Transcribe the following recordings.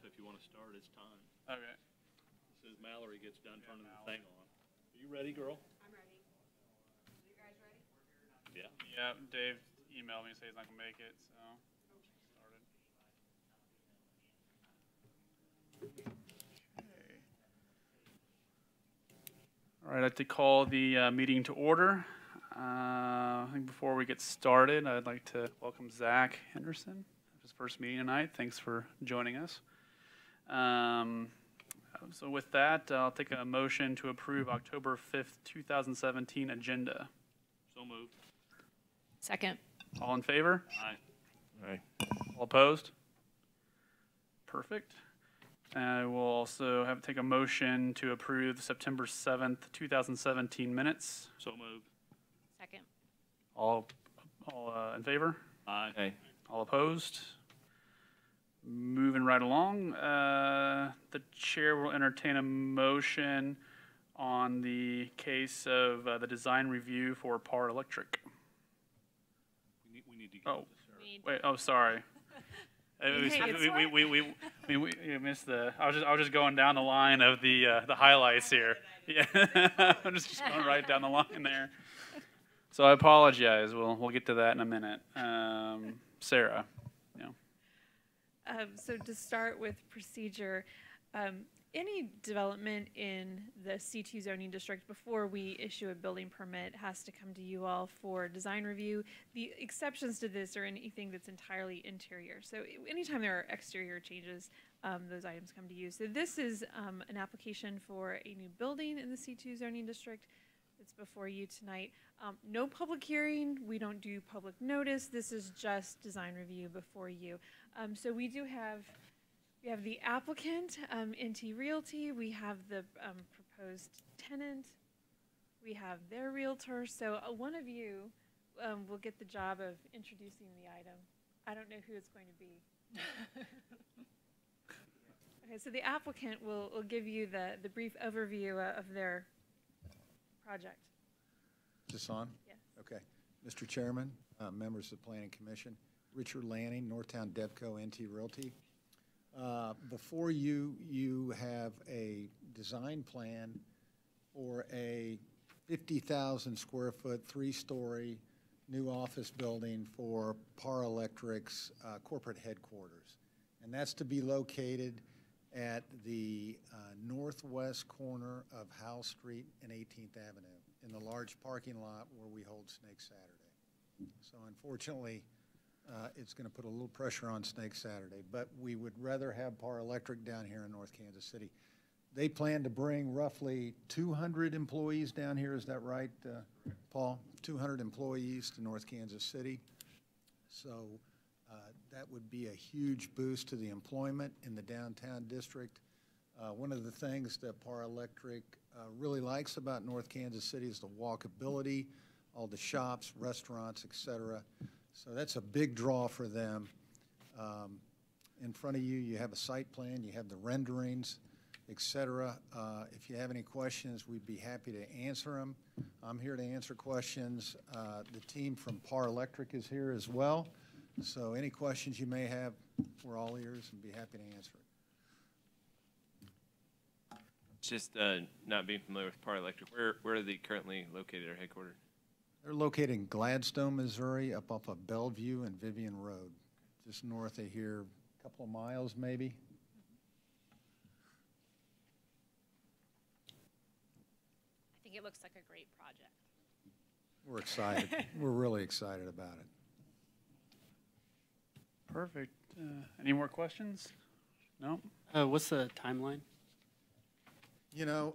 if you want to start, it's time. Okay. As soon as Mallory gets done turning the thing on. Are you ready, girl? I'm ready. You guys ready? Yeah. Yeah, Dave emailed me, saying he's not gonna make it, so started. Okay. All right, I'd like to call the meeting to order. I think before we get started, I'd like to welcome Zach Henderson, his first meeting tonight. Thanks for joining us. So with that, I'll take a motion to approve October 5th, 2017 agenda. So moved. Second. All in favor? Aye. All opposed? Perfect. And we'll also have to take a motion to approve the September 7th, 2017 minutes. So moved. Second. All in favor? Aye. All opposed? Moving right along, the chair will entertain a motion on the case of the design review for Par Electric. We need to get Oh, this. wait. Oh, sorry. We missed the. I was just going down the line of the highlights here. Yeah, I'm just going right down the line there. So I apologize. We'll get to that in a minute. Sarah. So to start with procedure, any development in the C2 zoning district before we issue a building permit has to come to you all for design review. The exceptions to this are anything that's entirely interior. So anytime there are exterior changes, those items come to you. So this is an application for a new building in the C2 zoning district. It's before you tonight. No public hearing. We don't do public notice. This is just design review before you. So we have the applicant, NT Realty. We have the proposed tenant. We have their realtor. So one of you will get the job of introducing the item. I don't know who it's going to be. Okay, so the applicant will give you the brief overview of their project. Is this on? Yes. Okay. Mr. Chairman, members of the Planning Commission, Richard Lanning, Northtown Devco NT Realty. Before you have a design plan for a 50,000 square foot, 3-story new office building for Par Electric's corporate headquarters. And that's to be located at the northwest corner of Howell Street and 18th Avenue in the large parking lot where we hold Snake Saturday. So unfortunately, it's going to put a little pressure on Snake Saturday, but we would rather have Par Electric down here in North Kansas City. They plan to bring roughly 200 employees down here. Is that right, Paul? 200 employees to North Kansas City. So that would be a huge boost to the employment in the downtown district. One of the things that Par Electric really likes about North Kansas City is the walkability, all the shops, restaurants, et cetera. So that's a big draw for them. In front of you, you have a site plan, you have the renderings, et cetera. If you have any questions, we'd be happy to answer them. I'm here to answer questions. The team from Par Electric is here as well. So any questions you may have, we're all ears and be happy to answer it. Just not being familiar with Par Electric, where are they currently located or headquartered? They're located in Gladstone, Missouri, up off of Bellevue and Vivian Road, just north of here, a couple of miles maybe. I think it looks like a great project. We're excited. We're really excited about it. Perfect. Any more questions? No? What's the timeline? You know,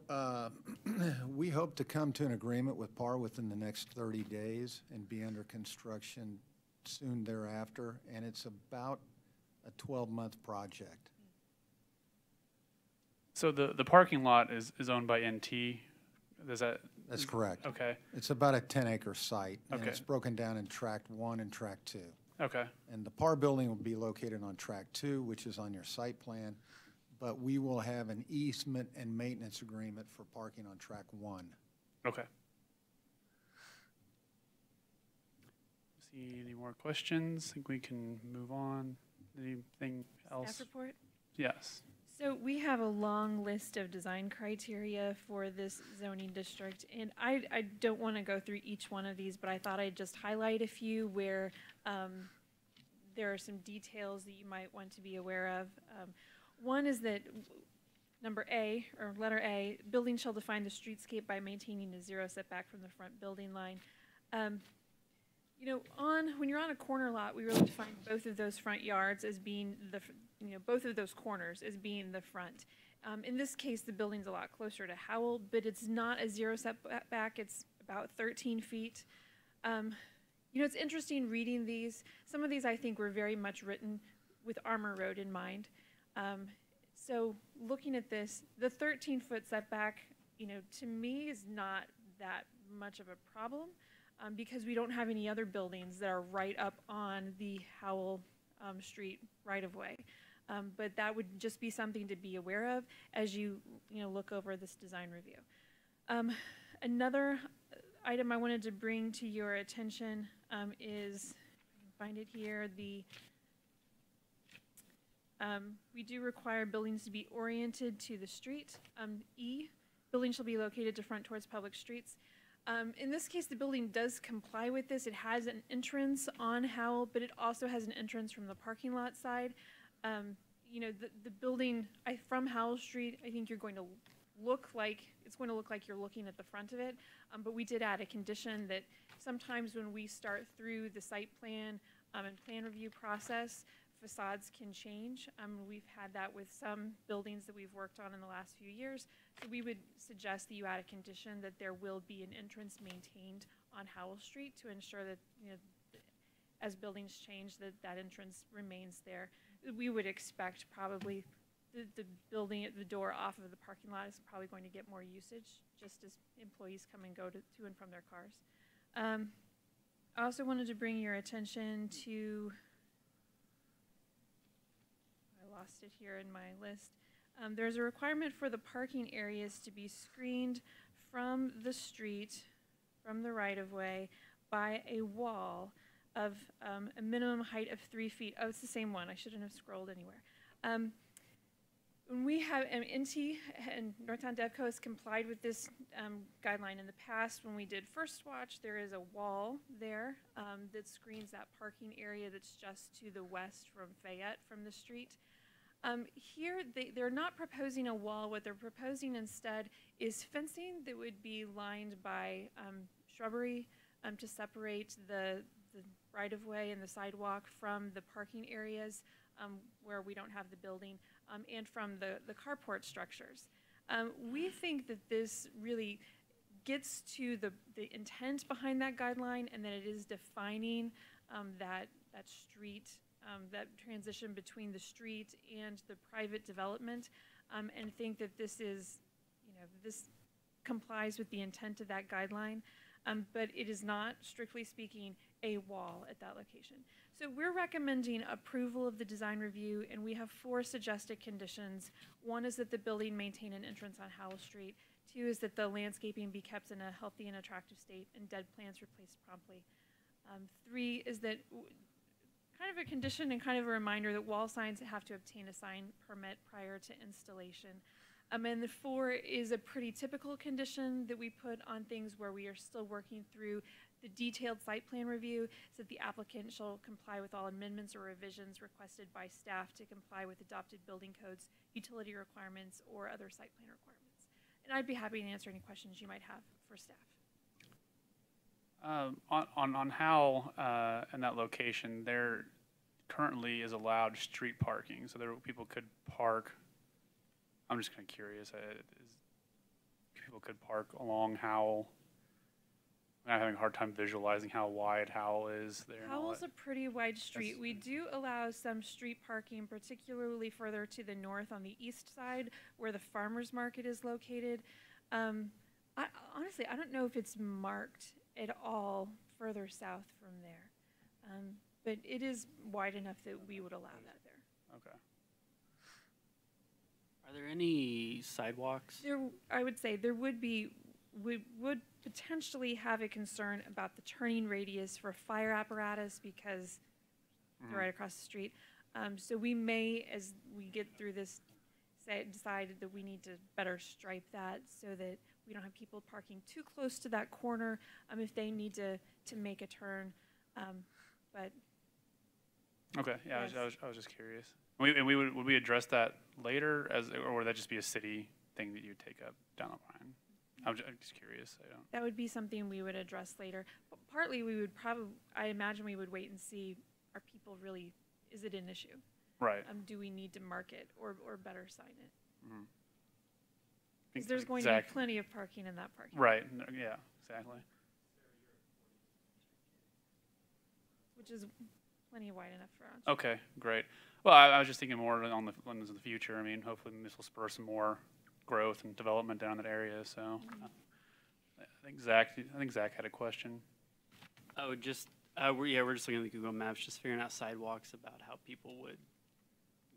we hope to come to an agreement with Par within the next 30 days and be under construction soon thereafter, and it's about a 12-month project. So the parking lot is owned by NT. That's correct. Okay. It's about a 10-acre site, and Okay. it's broken down in Tract 1 and Tract 2. Okay. And the Par building will be located on Tract 2, which is on your site plan, but we will have an easement and maintenance agreement for parking on Tract 1. Okay. See any more questions? I think we can move on. Anything else? Staff report? Yes. So we have a long list of design criteria for this zoning district, and I don't want to go through each one of these, but I thought I'd just highlight a few where there are some details that you might want to be aware of. One is that number A, or letter A, building shall define the streetscape by maintaining a 0 setback from the front building line. You know, when you're on a corner lot, we really define both of those front yards as being both of those corners as being the front. In this case, the building's a lot closer to Howell, but it's not a 0 setback. It's about 13 feet. You know, it's interesting reading these. Some of these I think were very much written with Armour Road in mind. So looking at this, the 13-foot setback, you know, to me is not that much of a problem because we don't have any other buildings that are right up on the Howell Street right-of-way. But that would just be something to be aware of as you look over this design review. Another item I wanted to bring to your attention is, I can find it here, we do require buildings to be oriented to the street. E, buildings shall be located to front towards public streets. In this case, the building does comply with this. It has an entrance on Howell, but it also has an entrance from the parking lot side. You know, the building from Howell Street, I think you're going to look like, it's going to look like you're looking at the front of it. But we did add a condition that sometimes when we start through the site plan and plan review process, facades can change. We've had that with some buildings that we've worked on in the last few years. So we would suggest that you add a condition that there will be an entrance maintained on Howell Street to ensure that, you know, as buildings change, that entrance remains there. We would expect probably the building, the door off of the parking lot is probably going to get more usage just as employees come and go to and from their cars. I also wanted to bring your attention to, I lost it here in my list. There's a requirement for the parking areas to be screened from the street, from the right-of-way, by a wall of a minimum height of 3 feet. Oh, it's the same one. I shouldn't have scrolled anywhere. When we have, NT and Northtown DevCo has complied with this guideline in the past. When we did First Watch, there is a wall there that screens that parking area that's just to the west from Fayette from the street. Here, they're not proposing a wall. What they're proposing instead is fencing that would be lined by shrubbery to separate the right-of-way and the sidewalk from the parking areas where we don't have the building and from the carport structures. We think that this really gets to the intent behind that guideline and that it is defining that street, that transition between the street and the private development, and think that this is, this complies with the intent of that guideline, but it is not, strictly speaking, a wall at that location. So we're recommending approval of the design review, and we have 4 suggested conditions. 1 is that the building maintain an entrance on Howell Street. 2 is that the landscaping be kept in a healthy and attractive state and dead plants replaced promptly. 3 is that kind of a condition and kind of a reminder that wall signs have to obtain a sign permit prior to installation. And the 4 is a pretty typical condition that we put on things where we are still working through the detailed site plan review, so that the applicant shall comply with all amendments or revisions requested by staff to comply with adopted building codes, utility requirements, or other site plan requirements. And I'd be happy to answer any questions you might have for staff. On Howell and that location, there currently is allowed street parking, so there people could park. I'm just kind of curious. People could park along Howell. I'm having a hard time visualizing how wide Howell is there. Howell's a pretty wide street. We do allow some street parking, particularly further to the north on the east side where the farmer's market is located. Honestly, I don't know if it's marked at all further south from there. But it is wide enough that we would allow that there. Okay. Are there any sidewalks? I would say there would be, we would potentially have a concern about the turning radius for fire apparatus because they're right across the street. So we may, as we get through this, decide that we need to better stripe that so that we don't have people parking too close to that corner, if they need to make a turn. But Okay, yeah, Yes. I was just curious. Would we address that later, or would that just be a city thing that you'd take up down the line? I'm just curious. I don't. that would be something we would address later. But partly, we would I imagine we would wait and see, are people really, is it an issue? Right. Do we need to mark it or better sign it? Mhm. Because there's going Exact- to be plenty of parking in that parking. Right. No, yeah. Exactly. Which is plenty wide enough for us. Okay. Great. Well, I was just thinking more on the ones in the future. I mean, hopefully this will spur some more growth and development down that area. So, I think Zach had a question. Oh, we're just looking at the Google Maps, just figuring out sidewalks about how people would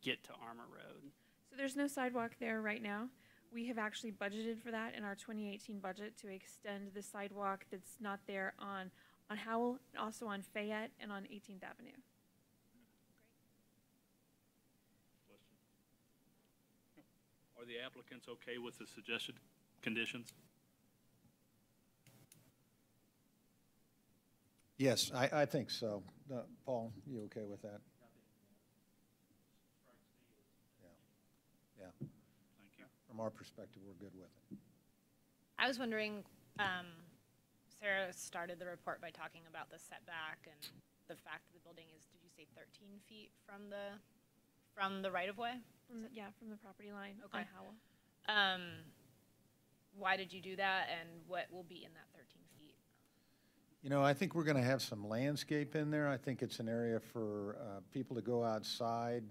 get to Armour Road. So there's no sidewalk there right now. We have actually budgeted for that in our 2018 budget to extend the sidewalk that's not there on Howell, and also on Fayette and on 18th Avenue. Are the applicants okay with the suggested conditions? Yes, I think so. Paul, you okay with that? Yeah. Thank you. From our perspective, we're good with it. I was wondering, Sarah started the report by talking about the setback and the fact that the building is, did you say 13 feet from the right-of-way? From the property line Okay. on Howell. Why did you do that, and what will be in that 13 feet? You know, I think we're going to have some landscape in there. I think it's an area for people to go outside,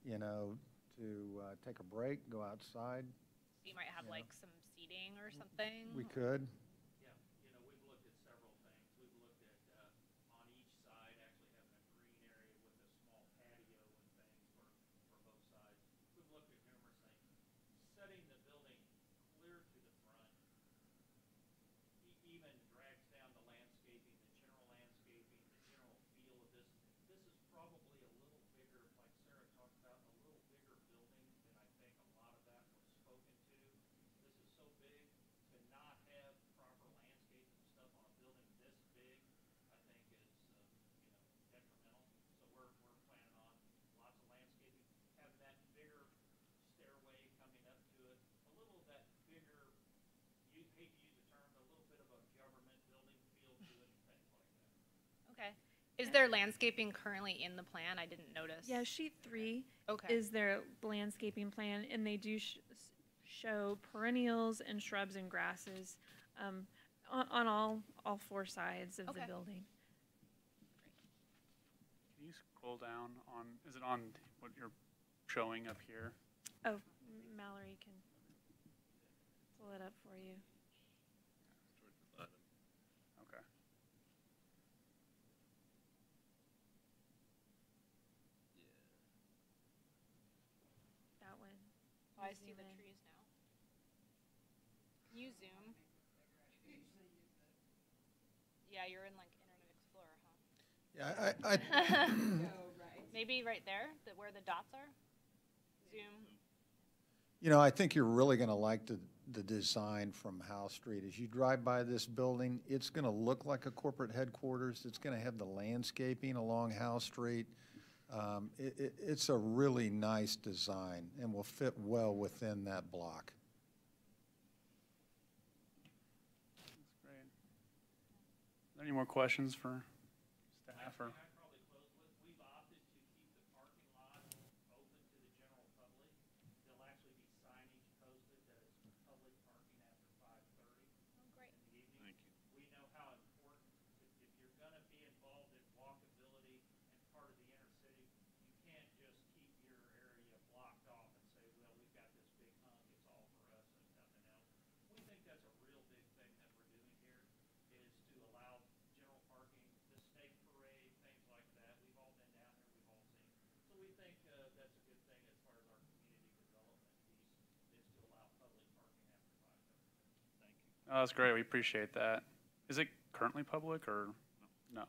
you know, to take a break, go outside. You might have Yeah. like some seating or something? We could. Yeah, you know, we've looked at several things. We've looked at, on each side, actually having a green area with a small patio and things for both sides. We've looked at numerous things. Setting the building clear to the front even drags down the landscaping, the general landscaping, the general feel of this. This is probably a little bigger, like Sarah talked about, a little bigger building than I think a lot of that was spoken to. This is so big, to not have proper landscaping and stuff on a building this big, I think is, detrimental. So we're planning on lots of landscaping, having that bigger stairway coming up to it, a little that bigger, you hate to use the term, but a little bit of a government building feel to it and things like that. Okay. Is there landscaping currently in the plan? I didn't notice. Yeah, sheet 3 Okay. is their landscaping plan, and they do show perennials and shrubs and grasses on all four sides of the Okay. building. Can you scroll down on? Is it on what you're showing up here? Oh, Mallory can pull it up for you. Okay. That one. Oh, I see Zoom the in. trees now. Can you zoom? Yeah, you're in like Internet Explorer, huh? Yeah, Maybe right there, where the dots are? Zoom. you know, I think you're really going to like the design from Howe Street. As you drive by this building, it's going to look like a corporate headquarters. It's going to have the landscaping along Howe Street. It's a really nice design and will fit well within that block. That's great. Are there any more questions for staff or? I'd probably close with, we've opted to keep the parking lot open to the general public. There'll actually be signage posted that it's public parking after 5:30 Oh, great. in the evening. Thank you. We know how important, if you're gonna be involved in walkability and part of the inner city, you can't just keep your area blocked off and say, well, we've got this big hunk, it's all for us and nothing else. We think that's a real big thing that we're doing here, is to allow general parking, the snake parade, things like that. We've all been down there, we've all seen. So we think that's a good thing as far as our community development piece, is to allow public parking after 5:30. Thank you. Oh, that's great. We appreciate that. Is it currently public or no?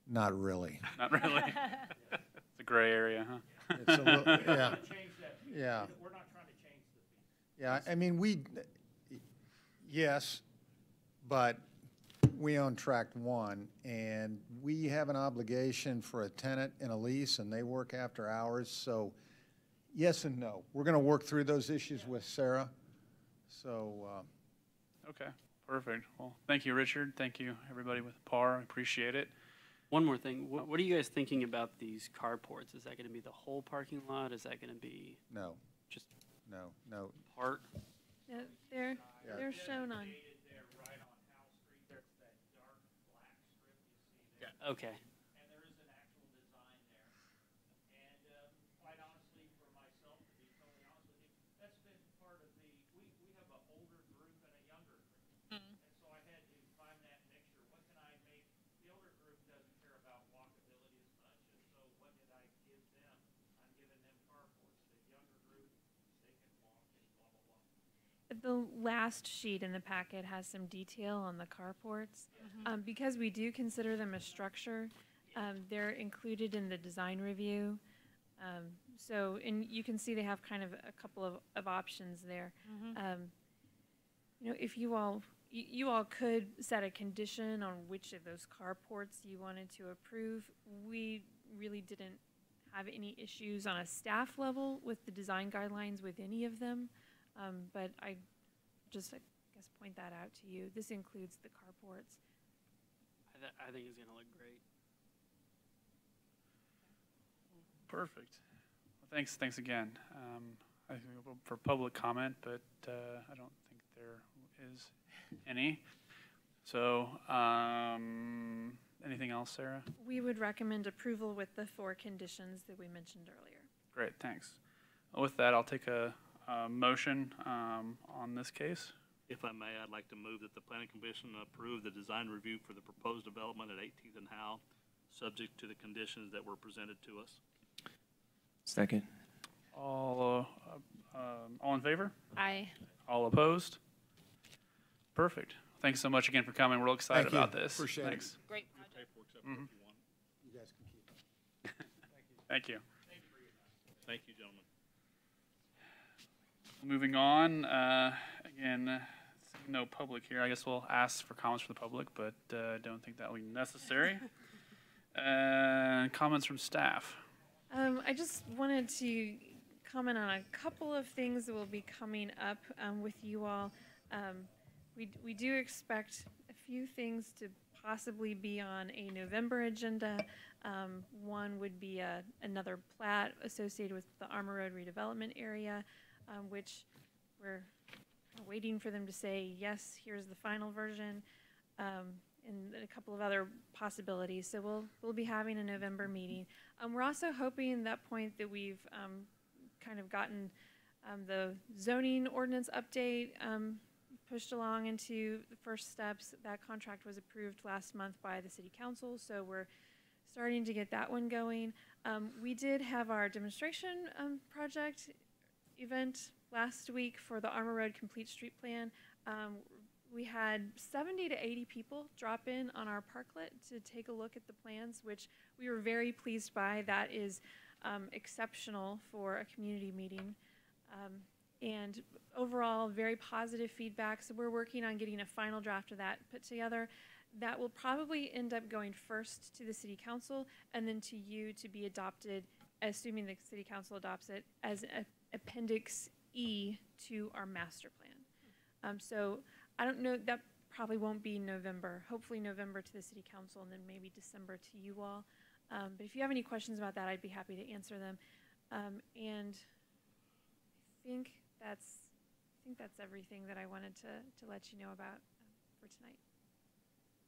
Not really. Not really. It's a the gray area, huh? It's a little, We're not yeah, trying to change that. yeah. We're not trying to change the fee. Yeah, I mean, yes, but we own Tract 1, and we have an obligation for a tenant in a lease, and they work after hours, so yes and no. We're going to work through those issues with Sarah, so, Okay, perfect. Well, thank you, Richard. Thank you, everybody with PAR. I appreciate it. One more thing. What are you guys thinking about these carports? Is that going to be the whole parking lot? Is that going to be no, just no. part? Yeah, they're, Yeah. they're shown on, Designated there right on Howell Street, there's that dark black strip you see there. Okay. And there is an actual design there. And quite honestly, for myself, to be totally honest with you, that's been part of the, we have an older group and a younger group. And so I had to find that mixture. What can I make? The older group doesn't care about walkability as much, and so what did I give them? I'm giving them carports. The younger group, they can walk and blah, blah, blah. the last sheet in the packet has some detail on the carports. Because we do consider them a structure, they're included in the design review. So, and you can see they have kind of a couple of options there. You know, if you all, you all could set a condition on which of those carports you wanted to approve. We really didn't have any issues on a staff level with the design guidelines with any of them. But I just, I guess, point that out to you. This includes the carports. I think it's going to look great. Perfect. Well, thanks again. I think we'll go for public comment, but I don't think there is any. So, anything else, Sarah? We would recommend approval with the 4 conditions that we mentioned earlier. Great, thanks. With that, I'll take a motion on this case. If I may, I'd like to move that the planning commission approve the design review for the proposed development at 18th and Howell, subject to the conditions that were presented to us. Second. All in favor? Aye. All opposed? Perfect. Thanks so much again for coming. We're real excited Thank you. about this. Appreciate it. Thanks. Great Your project. paperwork's up there if you want. You guys can keep it. Thank you. Thank you, gentlemen. Moving on, again, seeing no public here. I guess we'll ask for comments from the public, but don't think that will be necessary. Comments from staff. I just wanted to comment on a couple of things that will be coming up with you all. We do expect a few things to possibly be on a November agenda. One would be another plat associated with the Armor Road redevelopment area, which we're waiting for them to say, yes, here's the final version, and a couple of other possibilities. So we'll be having a November meeting. We're also hoping at that point that we've kind of gotten the zoning ordinance update pushed along into the first steps. That contract was approved last month by the city council, so we're starting to get that one going. We did have our demonstration project event last week for the Armor Road Complete Street Plan. We had 70 to 80 people drop in on our parklet to take a look at the plans, which we were very pleased by. That is exceptional for a community meeting. And overall, very positive feedback. So we're working on getting a final draft of that put together. That will probably end up going first to the city council and then to you to be adopted, assuming the city council adopts it, as Appendix E to our master plan. So I don't know, that probably won't be November. Hopefully November to the city council and then maybe December to you all. But if you have any questions about that, I'd be happy to answer them. And I think that's everything that I wanted to let you know about for tonight.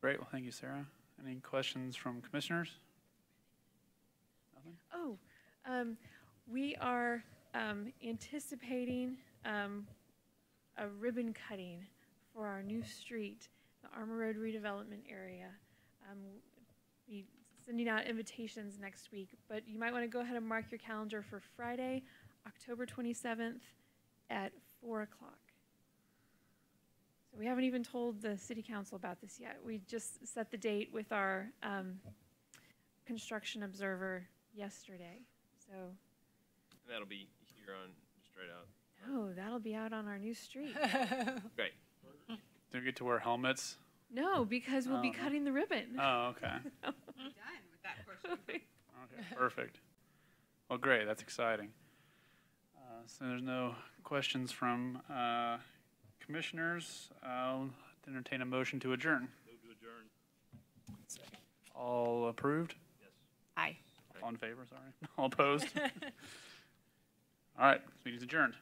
Great. Well, thank you, Sarah. Any questions from commissioners? Nothing? Oh, we are anticipating a ribbon cutting for our new street, the Armor Road redevelopment area. We're sending out invitations next week, but you might want to go ahead and mark your calendar for Friday, October 27th at 4 o'clock. So we haven't even told the city council about this yet. We just set the date with our construction observer yesterday. So, And that'll be here on straight out. no, that'll be out on our new street. Great. Do we get to wear helmets? No, because we'll be Oh. cutting the ribbon. Oh, okay. Done with that portion. Okay, perfect. Well, great. That's exciting. So there's no questions from commissioners. I'll entertain a motion to adjourn. Move to adjourn. All approved? Aye. All in favor, sorry. All opposed? All right, this meeting's adjourned.